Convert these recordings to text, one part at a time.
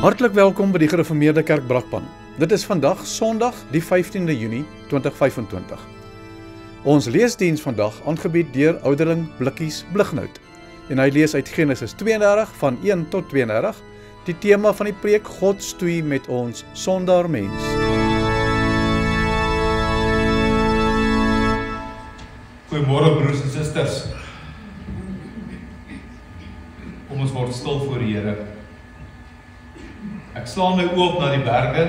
Hartlik welkom by die Gereformeerde Kerk Brakpan. Dit is vandag Sondag, die 15de Junie 2025. Ons leesdiens vandag aangebied deur ouderling Blikkies Blighnout. En hy lees uit Genesis 32 van 1 tot 32, die tema van die preek God stoei met ons sondaar mens. Goeiemôre broers en susters. Kom ons word stil voor die Here. Ek slaan my oop na die berge,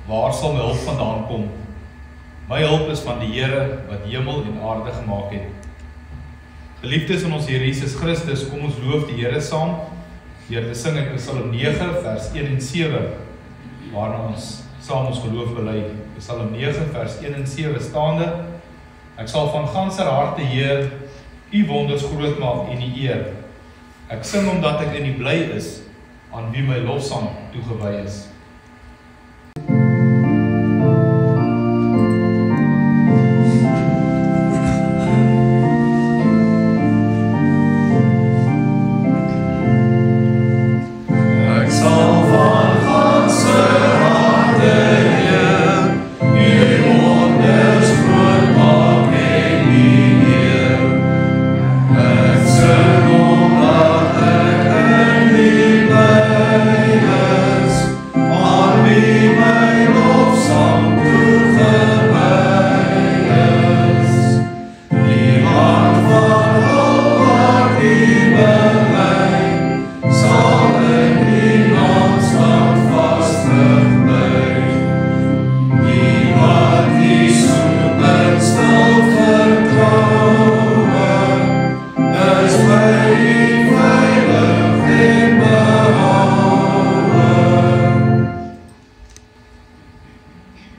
waar sal my hulp vandaan kom? My hulp is van die Here wat hemel en aarde gemaak het. Geliefdes in ons Here Jesus Christus, kom ons loof die Here saam, deur te sing uit Psalm 9 vers 1 en 7, waarna ons saam ons geloof bely. Psalm 9 vers 1 en 7 staande: Ek sal van ganser harte, Heer, U wonders groot maak en U eer. Ek sing omdat ek in U bly is, aan wie my lofsang toegewy is.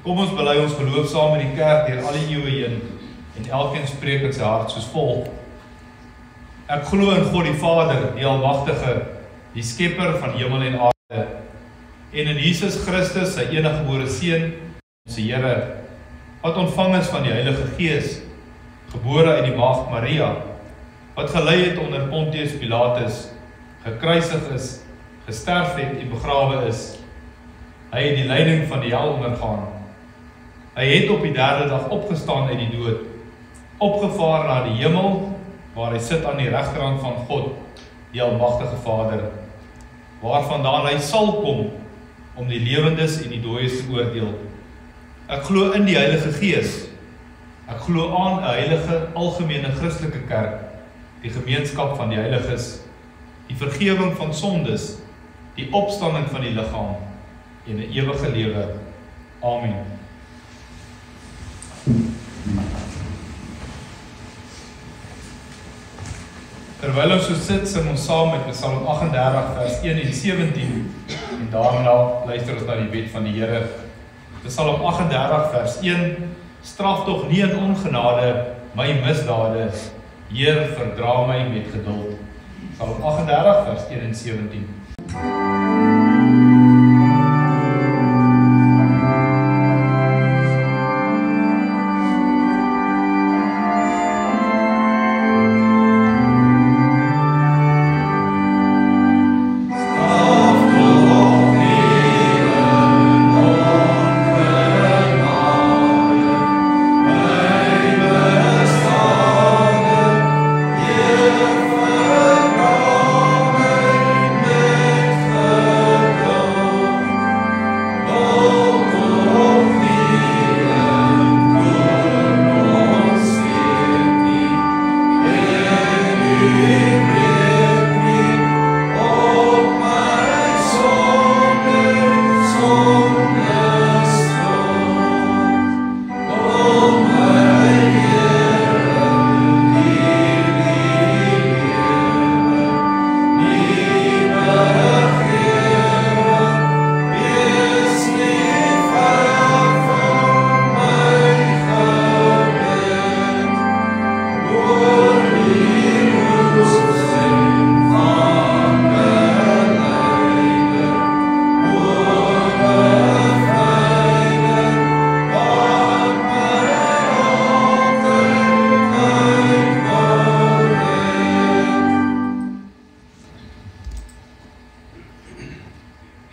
Kom ons bely ons geloof saam met die kerk deur al die eeue heen, en elkeen spreek in sy hart soos volg. Ek glo in God die Vader, die Almagtige, die Skepper van hemel en aarde, en in Jesus Christus, sy eniggebore Seun, ons Here, wat ontvang is van die Heilige Gees, gebore uit die maagd Maria, wat gelei het onder Pontius Pilatus, gekruisig is, gesterf het en begrawe is. Hy het die lyding van die hel ondergaan. Hy het op die derde dag opgestaan uit die dood, opgevaar na die hemel, waar hy sit aan die regterhand van God, die Almagtige Vader, waarvandaan hy sal kom, om die lewendes en die dooies te oordeel. Ek glo in die Heilige Gees. Ek glo aan 'n heilige, algemene Christelike kerk, die gemeenskap van die heiliges, die vergewing van sondes, die opstanding van die liggaam, en 'n ewige lewe. Amen. Terwyl ons so sit, sing ons saam met Psalm 38 vers 1 en 17, en daarna luister ons na die wet van die Here. Psalm 38 vers 1: Straf tog nie in ongenade my misdade, Heer, verdra my met geduld. Psalm 38 vers 1 en 17.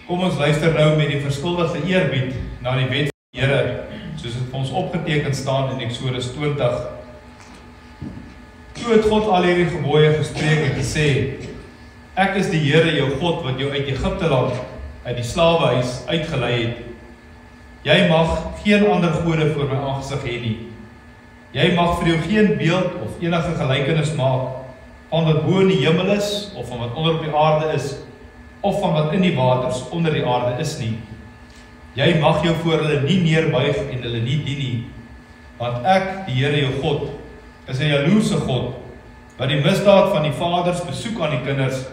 Kom ons luister nou met die verskuldigde eerbied na die wet van die Here, soos dit vir ons opgeteken staan in Eksodus 20. Toe het God al hierdie gebooie gespreek en gesê: Ek is die Here jou God wat jou uit Egipte land, uit die slawehuis uitgelei het. Jy mag geen ander gode voor my aangesig hê nie. Jy mag vir jou geen beeld of enige gelykenis maak van wat bo in die hemel is, of van wat onder op die aarde is, of van wat in die waters onder die aarde is nie. Jy mag jou voor hulle nie neerbuig en hulle nie dien nie, want ek, die Here jou God, is 'n jaloerse God, wat die misdaad van die vaders besoek aan die kinders,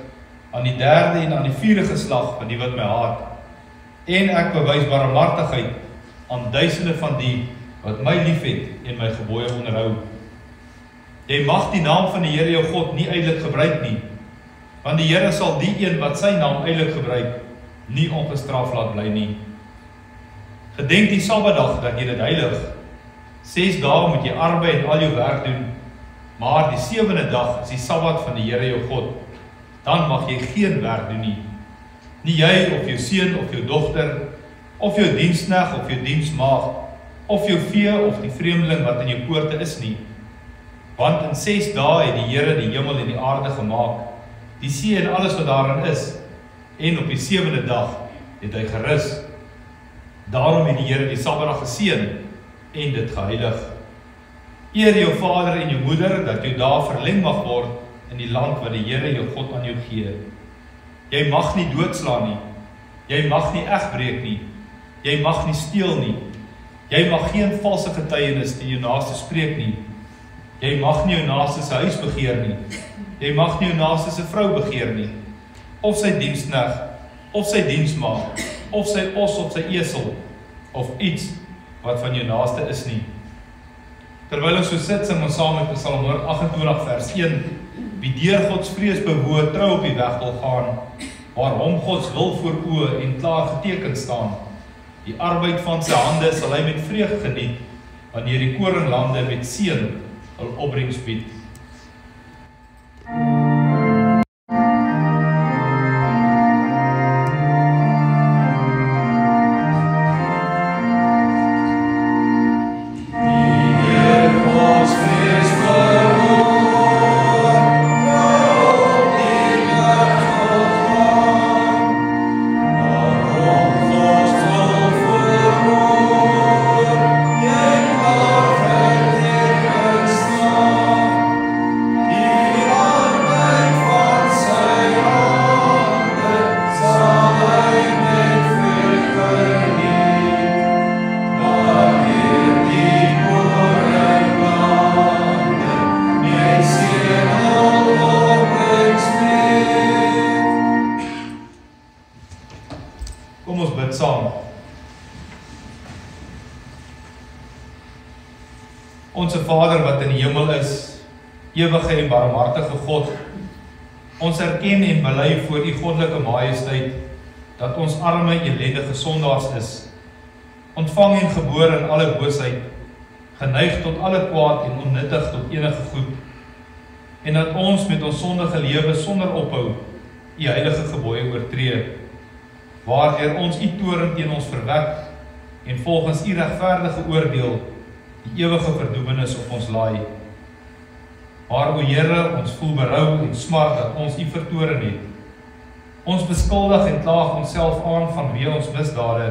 aan die derde en aan die vierde geslag van die wat my haat. En ek bewys barmhartigheid aan duisende van die wat my liefhet en my gebooie onderhou. Jy mag die naam van die Here jou God nie uitelik gebruik nie, want die Here sal die een wat sy naam uitelik gebruik, nie ongestraf laat bly nie. Gedenk die Sabbatdag dat jy dit heilig. 6 dae moet jy arbei en al jou werk doen, maar die 7de dag is die Sabbat van die Here jou God. Dan mag jy geen werk doen nie. Nie jy of jou seun of jou dogter, of jou diensknegt of jou diensmaagd, of jou vee of die vreemdeling wat in jou poorte is nie. Want in 6 dae het die Here die hemel en die aarde gemaak, die see en alles wat daarin is, en op die 7de dag het hy gerus. Daarom het die Here die Sabbatdag geseën en dit geheilig. Eer jou vader en jou moeder, dat jou dae verleng mag word in die land wat die Here jou God aan jou gee. Jy mag nie doodslaan nie. Jy mag nie egbreek nie. Jy mag nie steel nie. Jy mag geen valse getuienis teen jou naaste spreek nie. Jy mag nie jou naaste se huis begeer nie. Jy mag nie jou naaste se vrou begeer nie. Of sy diensknegt, of sy diensmaagd, of sy os of sy esel, of iets wat van jou naaste is nie. Terwyl ons so sit, sing ons saam met Psalm 128 vers 1. Wie deur Gods vrees bewoog trou op die weg wil gaan, waar hom Gods wil voor oë en klaar geteken staan. Die arbeid van sy hande sal hy met vreugde geniet, wanneer die koringlande met seën hul opbrengs bied. Kom ons bid saam. Onse Vader wat in die hemel is, ewige en barmhartige God, ons erken en bely voor U goddelike majesteit dat ons arme, ellendige sondaars is, ontvang en gebore in alle boosheid, geneig tot alle kwaad en onnuttig tot enige goed, en dat ons met ons sondige lewe sonder ophou U heilige gebooie oortree, waardeur ons U toorn teen ons verwek en volgens U regverdige oordeel die ewige verdoemenis op ons laai. Maar o Here, ons voel berou en smart dat ons U vertoren het. Ons beskuldig en klaag onsself aan vanweë ons misdade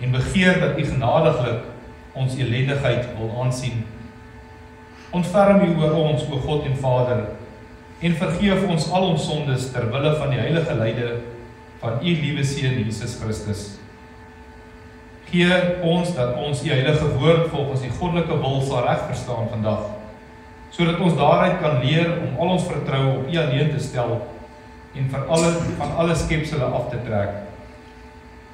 en begeer dat U genadiglik ons ellendigheid wil aansien. Ontferm U oor ons, o God en Vader, en vergeef ons al ons sondes ter wille van die heilige lyde van U liewe Seun Jesus Christus. Gee ons dat ons U heilige woord volgens die goddelike wil sal reg verstaan vandag, sodat ons daaruit kan leer om al ons vertroue op U alleen te stel en van alle skepsele af te trek.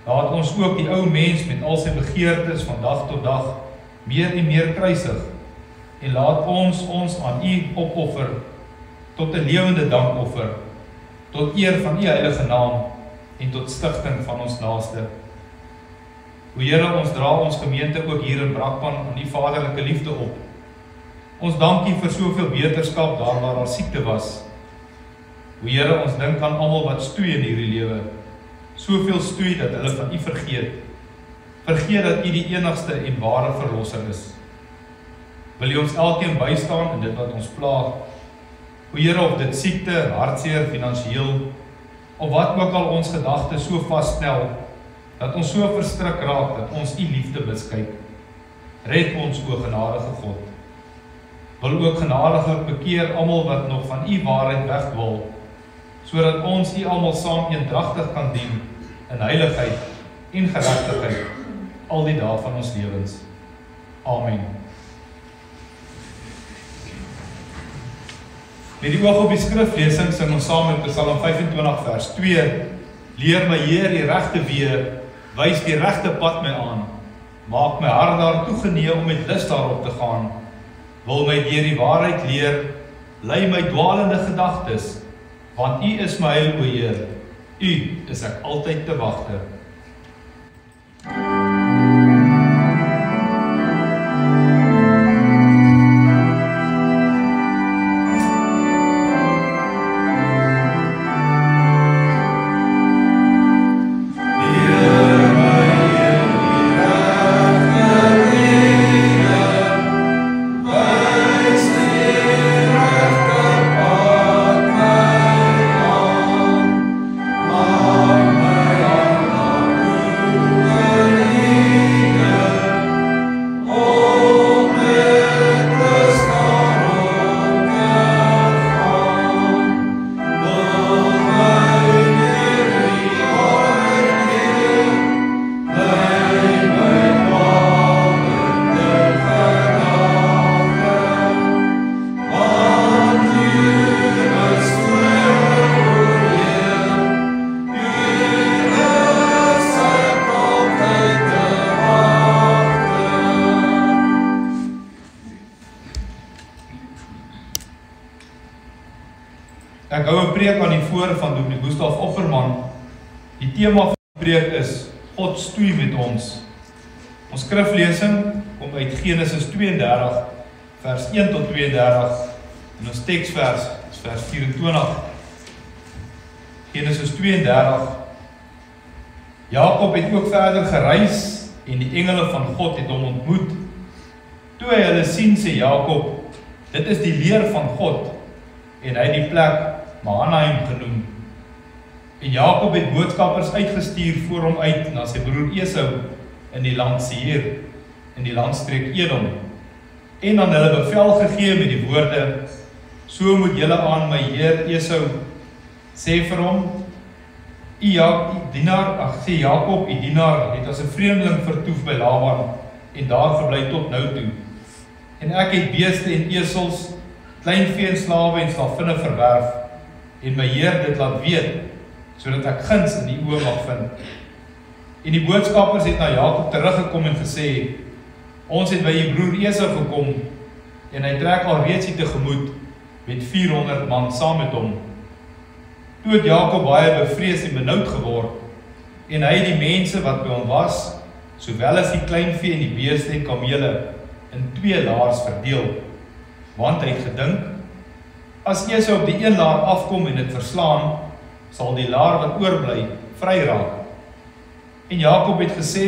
Laat ons ook die ou mens met al sy begeertes van dag tot dag meer en meer kruisig, en laat ons aan U opoffer tot 'n lewende dankoffer, tot eer van U heilige naam en tot stigting van ons naaste. O Here, ons dra ons gemeente ook hier in Brakpan aan U vaderlike liefde op. Ons dank U vir soveel beterskap daar waar siekte was. O Here, ons dink aan almal wat stoei in hierdie lewe. soveel stoei dat hulle van U vergeet. Vergeet dat U die enigste en ware verlosser is. Wil U ons elkeen bystaan in dit wat ons pla? O Here, of dit siekte, hartseer, finansiëel, of wat ook al ons gedagtes so vasstel, dat ons so verstrik raak, dat ons U liefde beskyk. Red ons, o genadige God. Wil ook genadiglik bekeer almal wat nog van U waarheid wegdwaal, sodat ons U almal saam eendragtig kan dien in heiligheid en geregtigheid al die dae van ons lewens. Amen. Met die oog op die skriflesing sing ons saam met Psalm 25 vers 2. Leer my Heer die regte weë, wys die regte pad my aan. Maak my hart daartoe genee om met lus daarop te gaan. Wil my deur die waarheid leer, lei my dwalende gedagtes, want U is my heil, o Heer. U is ek altyd te wagte. Ek hou 'n preek aan die voor van Dominee Gustaf Opperman. Die tema van die preek is God stoei met ons. Ons skriflesing kom uit Genesis 32 vers 1 tot 32 en ons teksvers is vers 24. Genesis 32. Jakob het ook verder gereis en die engele van God het hom ontmoet. Toe hy hulle sien, sê Jakob, dit is die leer van God, en hy het die plek Mahanaim genoem. En Jakob het boodskappers uitgestuur voor hom uit na sy broer Esau in die land Seir, in die landstreek Edom, en aan hulle bevel gegee met die woorde, so moet julle aan my heer Esau sê vir hom, Jakob, die dienaar, het as 'n vreemdeling vertoef by Laban en daar gebly tot nou toe. En ek het beeste en esels, kleinvee en slawe en slavinne verwerf en my heer dit laat weet, sodat ek guns in die oë mag vind. En die boodskappers het na Jakob teruggekom en gesê, ons het by die broer Esau gekom en hy trek al reeds hier tegemoet met 400 man saam met hom. Toe het Jakob baie bevrees en benoud geword, en hy het die mense wat by hom was, sowel as die kleinvee en die beeste en kamele, in 2 laars verdeel, want hy het gedink, as Esau op die een laar afkom en dit verslaan, sal die laar wat oorbly vry raak. En Jakob het gesê,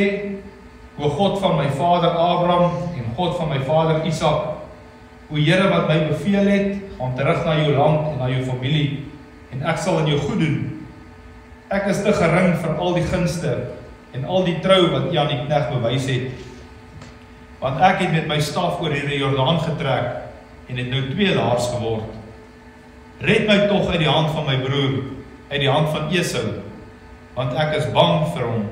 o God van my vader Abraham en God van my vader Isak, o Here wat my beveel het, gaan terug na jou land en na jou familie, en ek sal in jou goed doen. Ek is te gering vir al die gunste en al die trou wat U aan die knegt bewys het. Want ek het met my staf oor die Jordaan getrek en het nou 2 laars geword. Red my tog uit die hand van my broer, uit die hand van Esau, want ek is bang vir hom,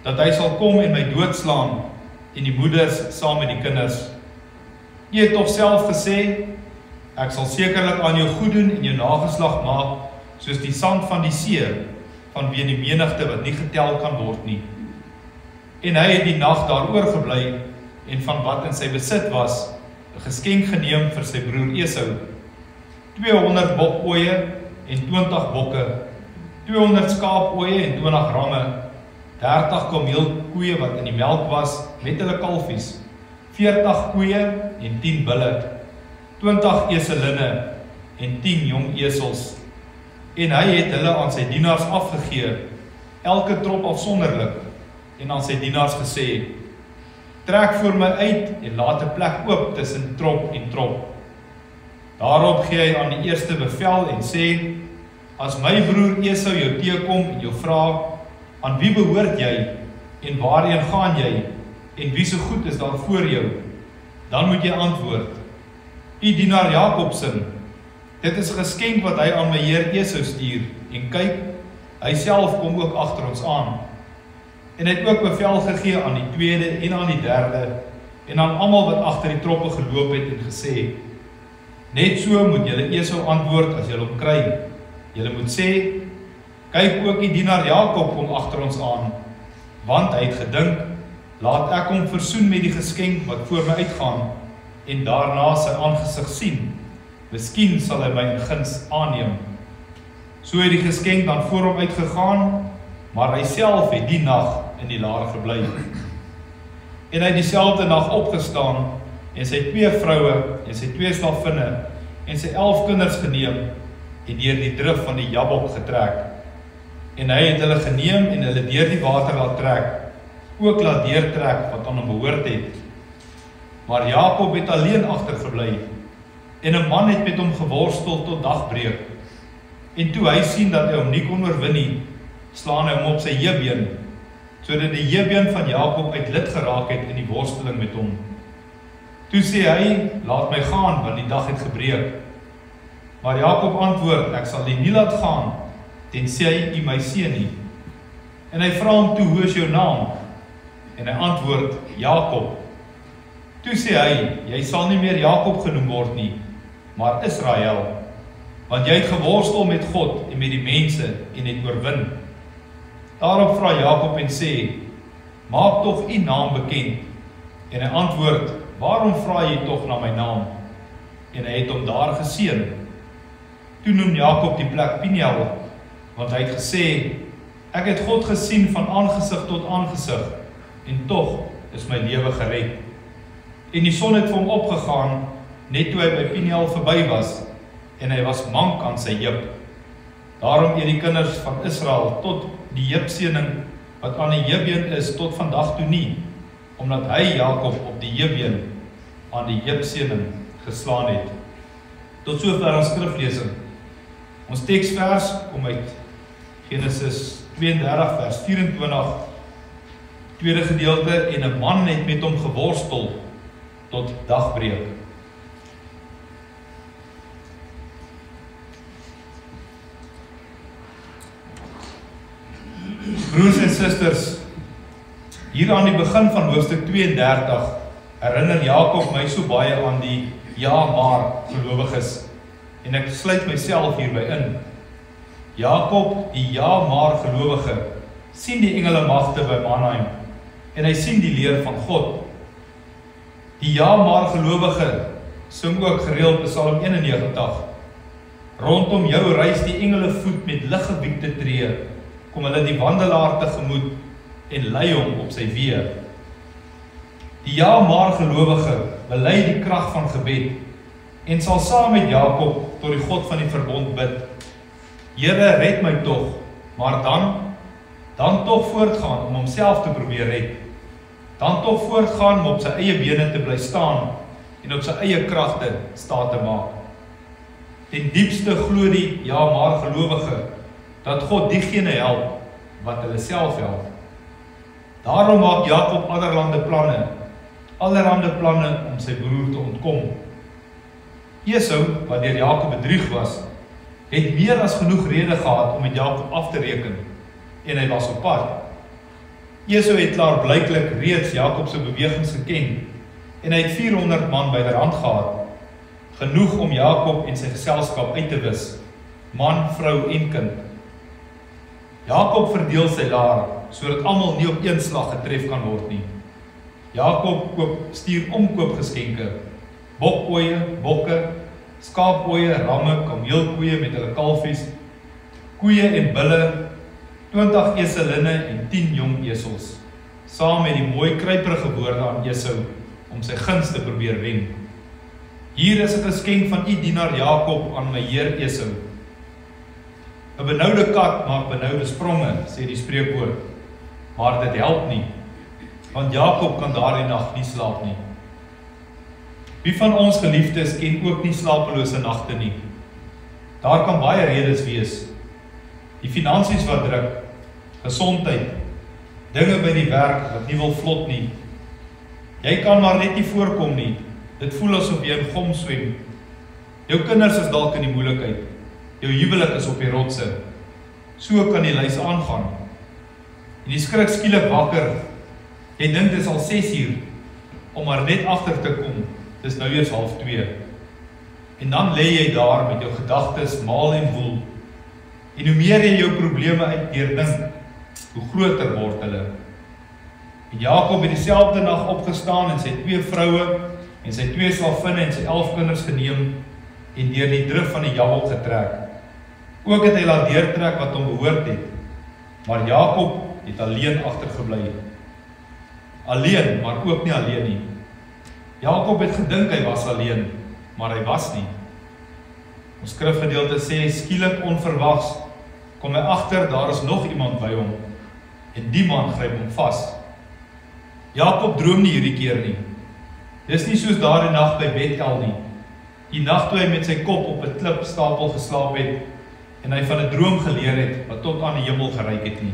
dat hy sal kom en my doodslaan en die moeders saam met die kinders. U het tog self gesê, ek sal sekerlik aan jou goed doen en jou nageslag maak, soos die sand van die see, vanweë die menigte wat nie getel kan word nie. En hy het die nag daar oorgebly, en van wat in sy besit was, 'n geskenk geneem vir sy broer Esau, 200 bokooie en 20 bokke, 200 skaapooie en 20 ramme, 30 kameelkoeie wat in die melk was, met hulle kalfies, 40 koeie en 10 bulle, 20 eselinne en 10 jong esels. En hy het hulle aan sy dienaars afgegee, elke trop afsonderlik, en aan sy dienaars gesê, trek voor my uit en laat 'n plek oop tussen trop en trop. Daarop gee hy aan die eerste bevel en sê, as my broer Esau jou teekom en jou vra, aan wie behoort jy en waarheen gaan jy en wie so goed is daar voor jou, dan moet jy antwoord, u dienaar Jakob sin, dit is 'n geskenk wat hy aan my heer Esau stuur, en kyk, hy self kom ook agter ons aan. En hy het ook bevel gegee aan die tweede en aan die derde, en aan almal wat agter die troppe geloop het en gesê, net so moet julle Esau antwoord as julle hom kry. Julle moet sê, kyk ook die dienaar Jakob kom agter ons aan, want hy het gedink, laat ek hom versoen met die geskenk wat voor my uitgaan, en daarna sy aangesig sien. Miskien sal hy my in guns aanneem. So het die geskenk dan voor hom uitgegaan, maar hy self het die nag in die laar gebly. En hy het dieselfde nag opgestaan, en sy 2 vroue, en sy 2 slavinne, en sy 11 kinders geneem, en deur die drif van die Jabok getrek. En hy het hulle geneem, en hulle deur die water laat trek, ook laat deurtrek wat aan hom behoort het. Maar Jakob het alleen agtergebly, en 'n man het met hom geworstel tot dagbreek. En toe hy sien dat hy hom nie kon oorwin nie, slaan hy hom op sy heubeen, sodat die heubeen van Jakob uit lid geraak het in die worsteling met hom. Toe sê hy, laat my gaan, want die dag het gebreek. Maar Jakob antwoord, ek sal nie laat gaan, tensy u my seën nie. En hy vra hom toe, hoe is jou naam? En hy antwoord, Jakob. Toe sê hy, jy sal nie meer Jakob genoem word nie, maar Israel, want jy het geworstel met God en met die mense en het oorwin. Daarop vra Jakob en sê, maak tog u naam bekend. En hy antwoord, waarom vra jy tog na my naam? En hy het hom daar geseën. Toe noem Jakob die plek Peniel, want hy het gesê, ek het God gesien van aangesig tot aangesig, en tog is my lewe gered. En die son het vir hom opgegaan, net toe hy by Peniel verby was, en hy was mank aan sy heup. Daarom eet die kinders van Israel tot die heupseëning wat aan die heupbeen is tot vandag toe nie, omdat hy Jakob op die heupbeen aan die heupseëning geslaan het. Tot sover ons skriflesing. Ons teksvers kom uit Genesis 32 vers 24, tweede gedeelte, en 'n man het met hom geworstel tot dagbreek. Broers en susters, hier aan die begin van hoofstuk 32 herinner Jakob my so baie aan die ja maar gelowiges, en ek sluit myself hierby in. Jakob, die ja maar gelowige, sien die engele magte by Manaim, en hy sien die leer van God. Die ja maar gelowige sing ook gereeld Psalm 91. Rondom jou reis die engele voet met liggewiekte tree, kom hulle die wandelaar tegemoet en lei hom op sy weë. Die ja maar gelowige bely die krag van gebed en sal saam met Jakob tot die God van die verbond bid. Here, red my tog, maar dan tog voortgaan om homself te probeer red. Dan tog voortgaan om op sy eie bene te bly staan en op sy eie kragte staat te maak. Ten diepste glo die ja maar gelowige dat God diegene help wat hulle self help. Daarom maak Jakob allerhande planne om sy broer te ontkom. Esau, wat deur Jakob bedrieg was, het meer as genoeg rede gehad om met Jakob af te reken, en hy was op pad. Esau het klaarblyklik reeds Jakob se bewegings geken, en hy het 400 man byderhand gehad, genoeg om Jakob en sy geselskap uit te wis, man, vrou en kind. Jakob verdeel sy laar, sodat almal nie op een slag getref kan word nie. Jakob stuur omkoopgeskenke, bokooie, bokke, skaapooie, ramme, kameelkoeie met hulle kalfies, koeie en bulle, 20 eselinne en 10 jong esels, saam met die mooi kruiperige woorde aan Esau, om sy guns te probeer wen. Hier is 'n geskenk van u dienaar Jakob aan my heer Esau. 'n benoude kat maak benoude spronge, sê die spreekwoord, maar dit help nie, want Jakob kan daardie nag nie slaap nie. Wie van ons geliefdes ken ook nie slapelose nagte nie? Daar kan baie redes wees. Die finansies wat druk, gesondheid, dinge by die werk wat nie wil vlot nie. Jy kan maar net nie voorkom nie. Dit voel asof jy in gom swem. Jou kinders is dalk in die moeilikheid. Jou huwelik is op die rotse. So kan die lys aangaan. En die skrik skielik wakker. Jy dink dit is al 6 uur, om maar net agter te kom. Dis nou eers 1:30. En dan lê jy daar met jou gedagtes maal en woel. En hoe meer jy jou probleme uitdeurdink, hoe groter word hulle. En Jakob het dieselfde nag opgestaan en sy 2 vroue en sy 2 slavinne en sy 11 kinders geneem en deur die drif van die Jabok getrek. Ook het hy laat deurtrek wat hom behoort het. Maar Jakob het alleen agtergebly. Alleen, maar ook nie alleen nie. Jakob het gedink hy was alleen, maar hy was nie. Ons skrifgedeelte sê, skielik onverwags, kom hy agter, daar is nog iemand by hom, en die man gryp hom vas. Jakob droom nie hierdie keer nie. Dis nie soos daardie nag by Bethel nie. Die nag toe hy met sy kop op 'n klipstapel geslaap het, en hy van 'n droom geleer het, wat tot aan die hemel gereik het nie.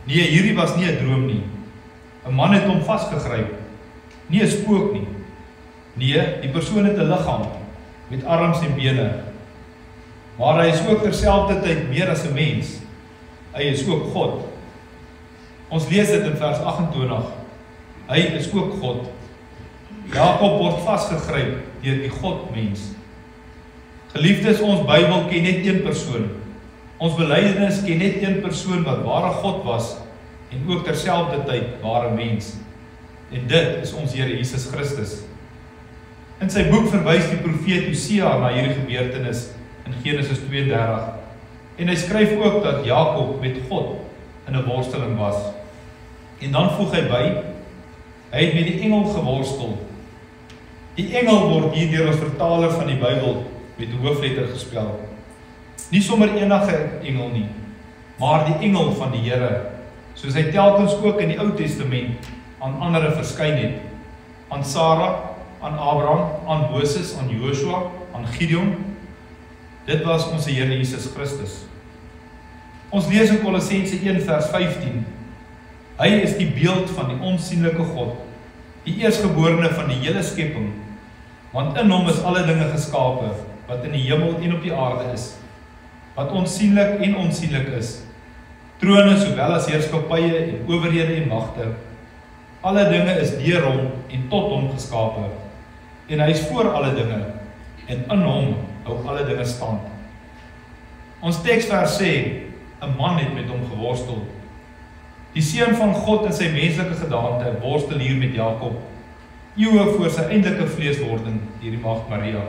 Nee, hierdie was nie 'n droom nie. 'n Man het hom vasgegryp. Nie 'n spook nie. Nee, die persoon het 'n liggaam, met arms en bene. Maar hy is ook terselfdertyd meer as 'n mens. Hy is ook God. Ons lees dit in vers 28. Hy is ook God. Jakob word vasgegryp deur die God-mens. Geliefdes, ons Bybel ken net een persoon. Ons belydenis ken net een persoon wat ware God was en ook terselfdertyd ware mens. En dit is ons Here Jesus Christus. In sy boek verwys die profeet Hosea na hierdie gebeurtenis in Genesis 32. En hy skryf ook dat Jakob met God in 'n worsteling was. En dan voeg hy by, hy het met die engel geworstel. Die engel word hier deur ons vertaler van die Bybel met 'n hoofletter gespel. Nie sommer enige engel nie, maar die engel van die Here, soos hy telkens ook in die Ou Testament aan ander verskyn het. Aan Sarah, aan Abraham, aan Moses, aan Joshua, aan Gideon. Dit was ons Here Jesus Christus. Ons lees in Kolossense 1 vers 15. Hy is die beeld van die onsigbare God, die eerstgeborene van die hele skepping, want in hom is alle dinge geskape, wat in die hemel en op die aarde is, wat onsigbaar en onsigbaar is, trone sowel as heerskappye en owerhede en magte. Alle dinge is deur hom en tot hom geskape, en hy is voor alle dinge, en in hom hou alle dinge stand. Ons teksvers sê, 'n man het met hom geworstel. Die seun van God in sy menslike gedaante worstel hier met Jakob, eeue voor sy eindelike vleeswording deur die Maagd Maria.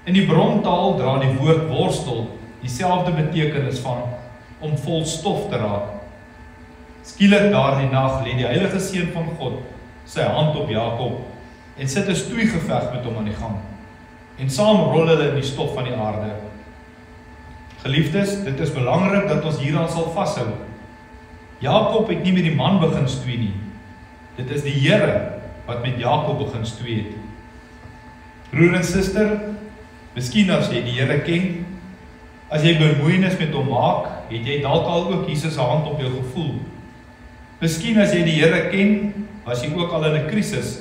In die brontaal dra die woord worstel dieselfde betekenis van om vol stof te raak. Skielik daardie nag lê die heilige seun van God sy hand op Jakob en sit 'n stoeigeveg met hom aan die gang. En saam rol hulle in die stof van die aarde. Geliefdes, dit is belangrik dat ons hieraan sal vashou. Jakob het nie met die man begin stoei nie. Dit is die Here wat met Jakob begin stoei het. Broer en suster, miskien as jy die Here ken, as jy bemoeienis met hom maak, het jy dalk al ook Jesus se hand op jou gevoel. Miskien as jy die Here ken, was jy ook al in 'n krisis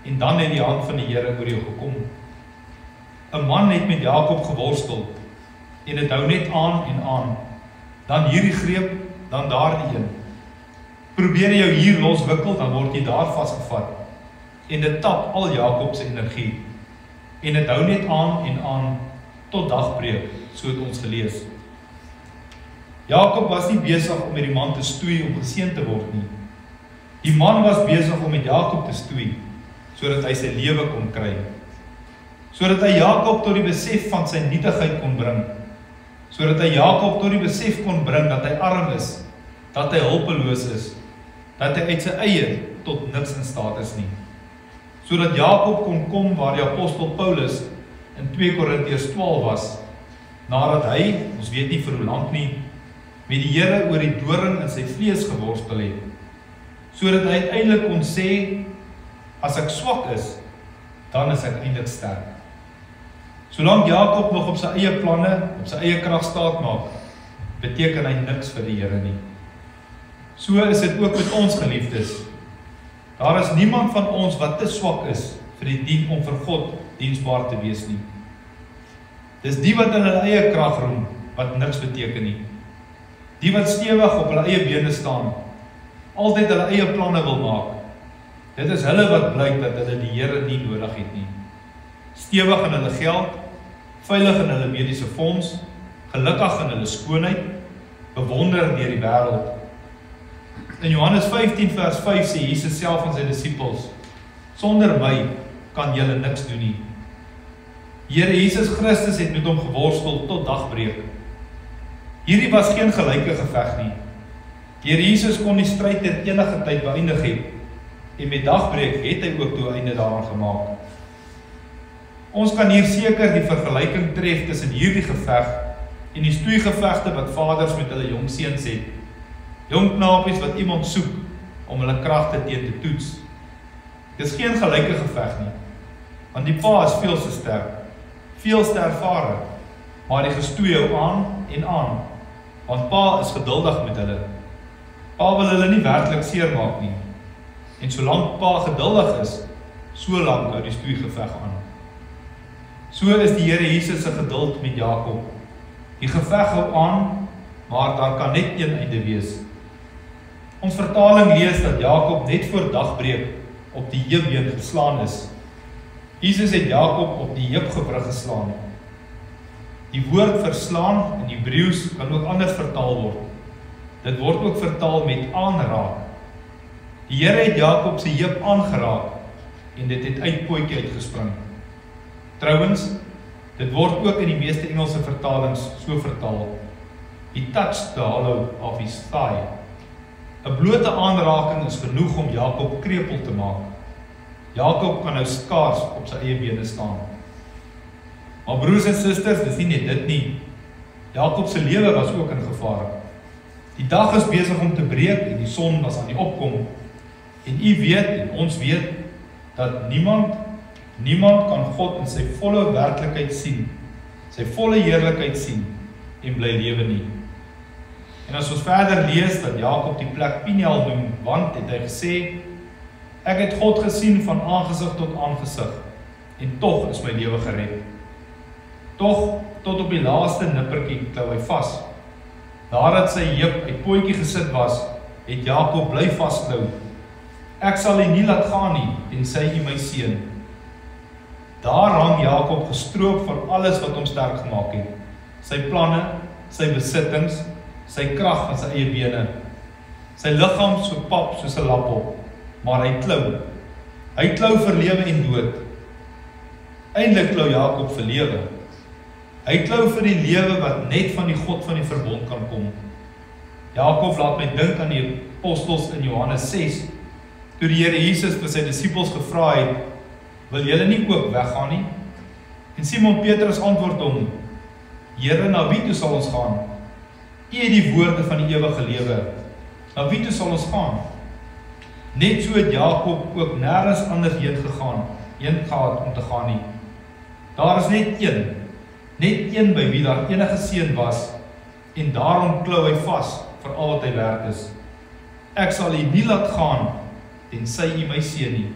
en dan het die hand van die Here oor jou gekom. 'n Man het met Jakob geworstel en dit hou net aan en aan. Dan hierdie greep, dan daardie een. Probeer jy jou hier loswikkel, dan word jy daar vasgevat. En dit tap al Jakob se energie. En dit hou net aan en aan tot dagbreek, so het ons gelees. Jakob was nie besig om met die man te stoei om geseën te word nie. Die man was besig om met Jakob te stoei, sodat hy sy lewe kon kry. Sodat hy Jakob tot die besef van sy nietigheid kon bring. Sodat hy Jakob tot die besef kon bring dat hy arm is, dat hy hulpeloos is, dat hy uit sy eie tot niks in staat is nie. Sodat Jakob kon kom waar die apostel Paulus in 2 Korintiërs 12 was, nadat hy, ons weet nie vir hoe lank nie, met die Here oor die doring in sy vlees geworstel het, sodat hy uiteindelik kon sê, as ek swak is, dan is ek eintlik sterk. Solank Jakob nog op sy eie planne, op sy eie krag staat maak, beteken hy niks vir die Here nie. So is dit ook met ons geliefdes. Daar is niemand van ons wat te swak is vir die dien om vir God diensbaar te wees nie. Dis die wat in hulle eie krag roem, wat niks beteken nie. Die wat stewig op hulle eie bene staan, altyd hulle eie planne wil maak. Dit is hulle wat blyk dat hulle die Here nie nodig het nie. Stewig in hulle geld, veilig in hulle mediese fonds, gelukkig in hulle skoonheid, bewonder deur die wêreld. In Johannes 15 vers 5 sê Jesus self aan sy disippels, sonder my kan julle niks doen nie. Here Jesus Christus het met hom geworstel tot dagbreek. Hierdie was geen gelyke geveg nie. Deur Jesus kon die stryd ter enige tyd beëindig het, en met dagbreek het hy ook toe einde daaraan gemaak. Ons kan hier seker die vergelyking tref tussen hierdie geveg en die stoeigevegte wat vaders met hulle jong seuns het. Jong knapies wat iemand soek om hulle kragte teen te toets. Dis geen gelyke geveg nie, want die pa is veel te sterk, veel te ervare, maar die gestoei hou aan en aan, want pa is geduldig met hulle. Pa wil hulle nie werklik seermaak nie, en solank pa geduldig is, so lank hou die stoeigeveg aan. So is die Here Jesus se geduld met Jakob. Die geveg hou aan, maar daar kan net een einde wees. Ons vertaling lees dat Jakob net voor dagbreek op die heupbeen geslaan is. Jesus het Jakob op die heupgewrig geslaan. Die woord verslaan in Hebreëus kan ook anders vertaal word. Dit word ook vertaal met aanraak. Die Here het Jakob se heup aangeraak en dit het uit potjie uitgespring. Trouwens, dit word ook in die meeste Engelse vertalings so vertaal. He touched the hollow of his thigh. 'n blote aanraking is genoeg om Jakob krepeel te maak. Jakob kan nou skaars op sy eie bene staan. Maar broers en susters, dis nie net dit nie. Jakob se lewe was ook in gevaar. Die dag is besig om te breek en die son was aan die opkom. En u weet en ons weet dat niemand kan God in sy volle werklikheid sien, sy volle heerlikheid sien en bly lewe nie. En as ons verder lees dat Jakob die plek Peniel noem, want het hy gesê, ek het God gesien van aangesig tot aangesig en tog is my lewe gered. Tog tot op die laaste nippertjie klou hy vas. Nadat sy heup uit potjie gesit was, het Jakob bly vasklou. Ek sal u nie laat gaan nie, tensy u my seën. Daar hang Jakob gestroop van alles wat hom sterk gemaak het. Sy planne, sy besittings, sy krag van sy eie bene. Sy liggaam so pap soos 'n lapop, maar hy klou. Hy klou vir lewe en dood. Eintlik klou Jakob vir lewe. Hy klou vir die lewe wat net van die God van die verbond kan kom. Jakob laat my dink aan die apostels in Johannes 6, toe die Here Jesus vir sy disippels gevra het, wil julle nie ook weggaan nie? En Simon Petrus antwoord hom, Here, na wie toe sal ons gaan? U het die woorde van die ewige lewe. Na wie toe sal ons gaan? Net so het Jakob ook nêrens anders heen gehad om te gaan nie. Daar is net een by wie daar enige seën was, en daarom klou hy vas vir al wat hy werd is. Ek sal u nie laat gaan, tensy u my seën nie.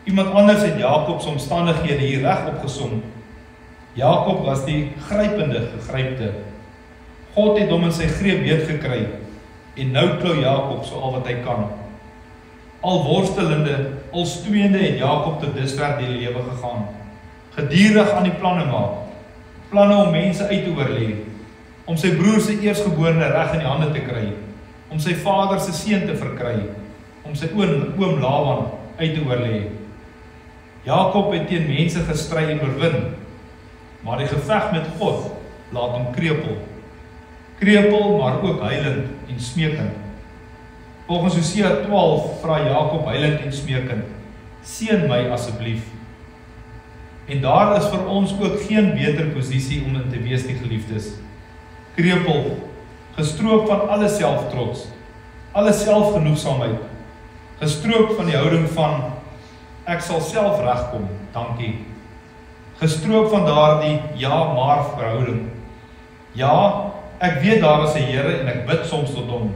Iemand anders het Jakob se omstandighede hier reg opgesom. Jakob was die grypende gegrypte. God het hom in sy greep beet en nou klou Jakob so al wat hy kan. Al worstelende, al stoeiende het Jakob tot dusver die lewe gegaan. Gedurig aan die planne maak. Planne om mense uit te oorlê, om sy broer se eersgeborene reg in die hande te kry, om sy vader se seun te verkry, om sy oom Laban uit te oorlê. Jakob het teen mense gestry en oorwin, maar die geveg met God laat hom krepeel. Krepeel, maar ook huilend en smeekend. Volgens Hosea 12 vra Jakob huilend en smeekend, seën my asseblief. En daar is vir ons ook geen beter posisie om in te wees nie, geliefdes. Krepel, gestroop van alle selftrots, alle selfgenoegsaamheid, gestroop van die houding van ek sal self regkom, dankie. Gestroop van daardie ja maar verhouding. Ja, ek weet daar is 'n Here en ek bid soms tot hom,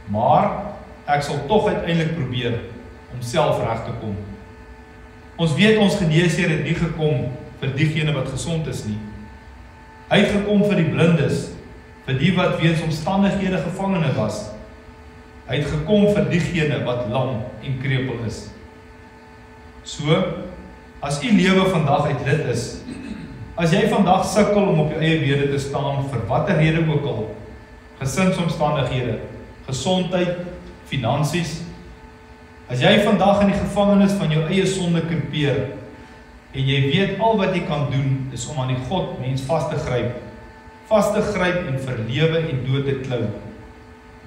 maar ek sal tog uiteindelik probeer om self reg te kom. Ons weet ons geneesheer het nie gekom vir diegene wat gesond is nie. Hy het gekom vir die blindes, vir die wat weens omstandighede gevangene was. Hy het gekom vir diegene wat lam en krepeel is. So, as u lewe vandag uit lid is, as jy vandag sukkel om op jou eie bene te staan, vir watter rede ook al, gesinsomstandighede, gesondheid, finansies, as jy vandag in die gevangenis van jou eie sonde krepeer, en jy weet al wat jy kan doen, is om aan die God mens vas te gryp en vir lewe en dood te klou,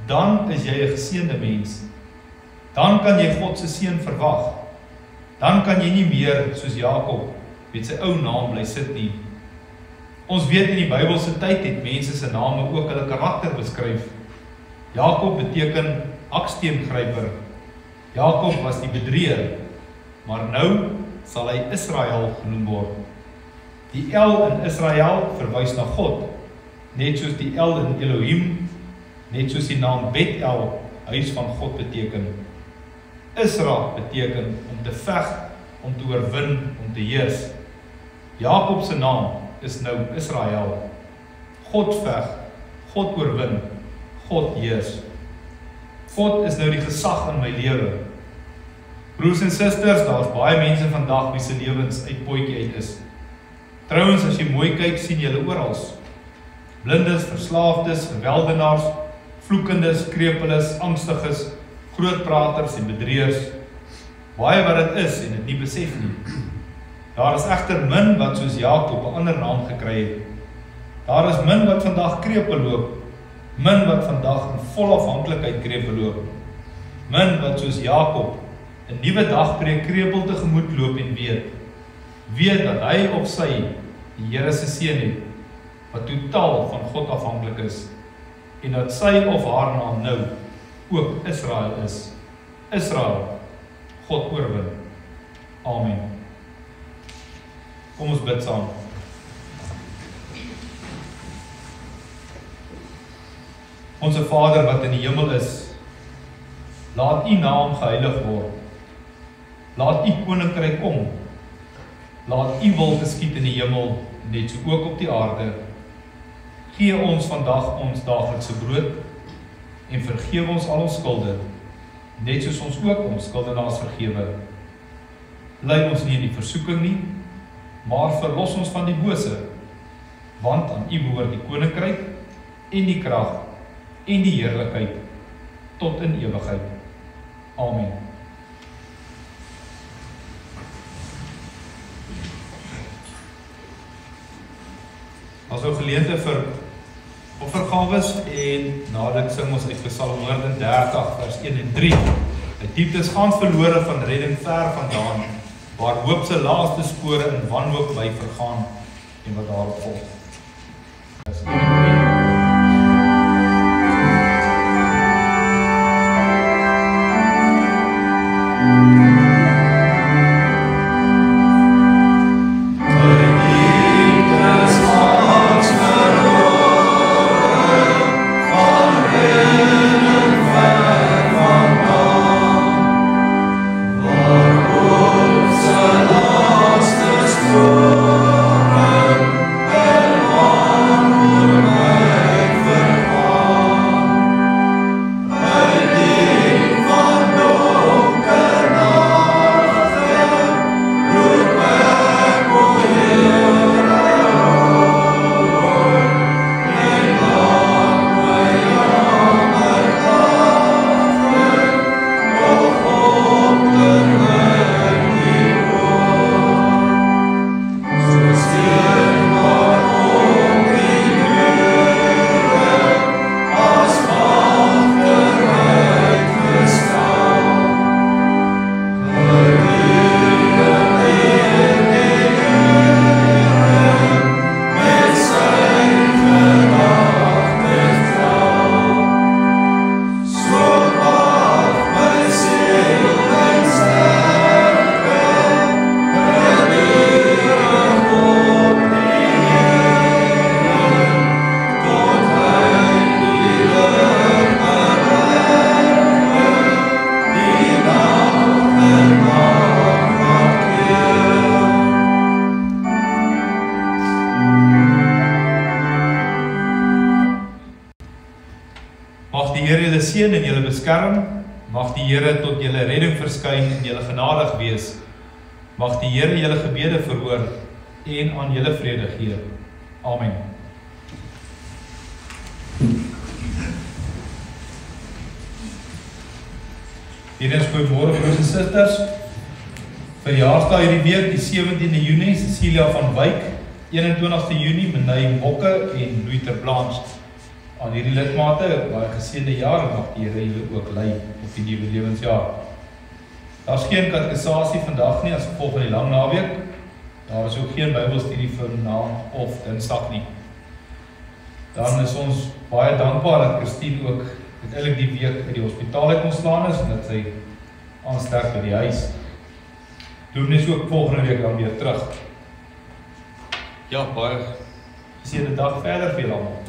dan is jy 'n geseënde mens. Dan kan jy God se seën verwag. Dan kan jy nie meer soos Jakob met sy ou naam bly sit nie. Ons weet in die Bybelse tyd het mense se name ook hulle karakter beskryf. Jakob beteken haksteengryper. Jakob was die bedrieër, maar nou sal hy Israel genoem word. Die L in Israel verwys na God, net soos die L in Elohim, net soos die naam Bet-El, huis van God beteken. Isra beteken om te veg, om te oorwin, om te heers. Jakob se naam is nou Israel. God veg, God oorwin, God heers. God is nou die gesag in my lewe. Broers en susters, daar is baie mense vandag wie se lewens uit potjie uit is. Trouwens, as jy mooi kyk, sien jy hulle oral. Blindes, verslaafdes, geweldenaars, vloekendes, krepeles, angstiges, grootpraters en bedrieërs. Baie wat dit is en dit nie besef nie. Daar is egter min wat soos Jakob 'n ander naam gekry het. Daar is min wat vandag krepeel loop. Min wat vandag in volle afhanklikheid krepeel loop. Min wat soos Jakob 'n nuwe dagbreek krepeel tegemoet loop en weet dat hy of sy die Here se seën het, wat totaal van God afhanklik is, en dat sy of haar naam nou ook Israel is. Israel, God oorwin. Amen. Kom ons bid saam. Onse Vader wat in die hemel is, laat u naam geheilig word. Laat u koninkryk kom. Laat u wil geskied in die hemel, net so ook op die aarde. Gee ons vandag ons daaglikse brood, en vergewe ons al ons skulde, net soos ons ook ons skuldenaars vergewe. Lei ons nie in die versoeking nie, maar verlos ons van die bose, want aan u behoort die koninkryk, en die krag, en die heerlikheid, tot in ewigheid. Amen. As nou geleente vir offergawes en nadat sing ons uit Psalm 130 vers 1 en 3. Die dieptes gaan verlore van redding ver vandaan, waar hoop se laaste spore in wanhoop bly vergaan en wat daarop volg. Laatste sporen Mag die Here julle seën en julle beskerm. Mag die Here tot julle redding verskyn en julle genadig wees. Mag die Here julle gebede verhoor en aan julle vrede gee. Amen. Hierdens goeiemôre broers en susters. Verjaarsdag hierdie week, die 17de Junie, Cecilia van Wyk, 21ste Junie, Menai Mokke en Louis ter Blanche. Aan hierdie lidmate, baie geseënde jaar, en mag die Here julle ook lei op die nuwe lewensjaar. Daar is geen katekisasie vandag nie, as gevolg van die lang naweek. Daar is ook geen Bybelstudie vanaand of Dinsdag nie. Dan is ons baie dankbaar dat Christine ook uiteindelik die week by die hospitaal uit ontslaan is, en dat sy aansterk by die huis. Doen is ook volgende week dan weer terug. Ja, baie geseënde dag verder vir julle almal.